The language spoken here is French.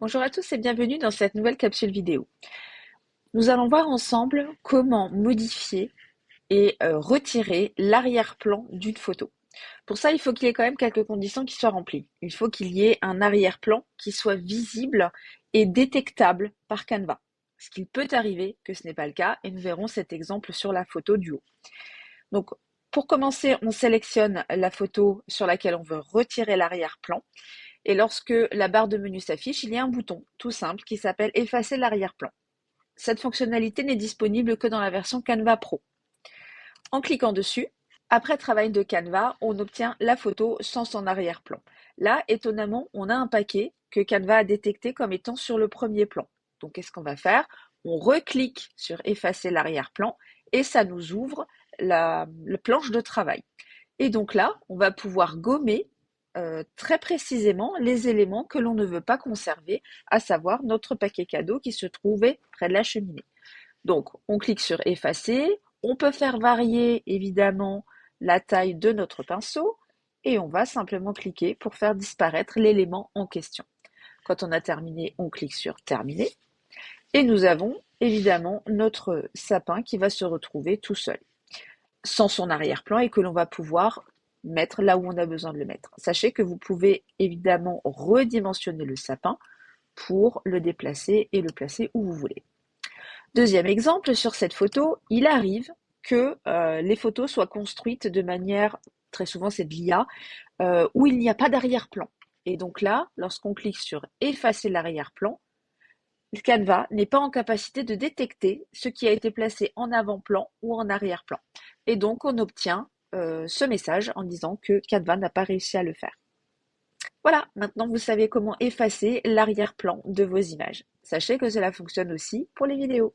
Bonjour à tous et bienvenue dans cette nouvelle capsule vidéo. Nous allons voir ensemble comment modifier et retirer l'arrière-plan d'une photo. Pour ça, il faut qu'il y ait quand même quelques conditions qui soient remplies. Il faut qu'il y ait un arrière-plan qui soit visible et détectable par Canva. Ce qu'il peut arriver que ce n'est pas le cas et nous verrons cet exemple sur la photo du haut. Donc, pour commencer, on sélectionne la photo sur laquelle on veut retirer l'arrière-plan. Et lorsque la barre de menu s'affiche, il y a un bouton tout simple qui s'appelle Effacer l'arrière-plan. Cette fonctionnalité n'est disponible que dans la version Canva Pro. En cliquant dessus, après travail de Canva, on obtient la photo sans son arrière-plan. Là, étonnamment, on a un paquet que Canva a détecté comme étant sur le premier plan. Donc, qu'est-ce qu'on va faire? On reclique sur Effacer l'arrière-plan et ça nous ouvre la planche de travail. Et donc là, on va pouvoir gommer très précisément les éléments que l'on ne veut pas conserver, à savoir notre paquet cadeau qui se trouvait près de la cheminée. Donc, on clique sur effacer, on peut faire varier évidemment la taille de notre pinceau et on va simplement cliquer pour faire disparaître l'élément en question. Quand on a terminé, on clique sur terminer et nous avons évidemment notre sapin qui va se retrouver tout seul, sans son arrière-plan et que l'on va pouvoir mettre là où on a besoin de le mettre. Sachez que vous pouvez évidemment redimensionner le sapin pour le déplacer et le placer où vous voulez. Deuxième exemple, sur cette photo, il arrive que les photos soient construites de manière, très souvent c'est de l'IA, où il n'y a pas d'arrière-plan. Et donc là, lorsqu'on clique sur effacer l'arrière-plan, Canva n'est pas en capacité de détecter ce qui a été placé en avant-plan ou en arrière-plan. Et donc, on obtient ce message en disant que Canva n'a pas réussi à le faire. Voilà, maintenant vous savez comment effacer l'arrière-plan de vos images. Sachez que cela fonctionne aussi pour les vidéos.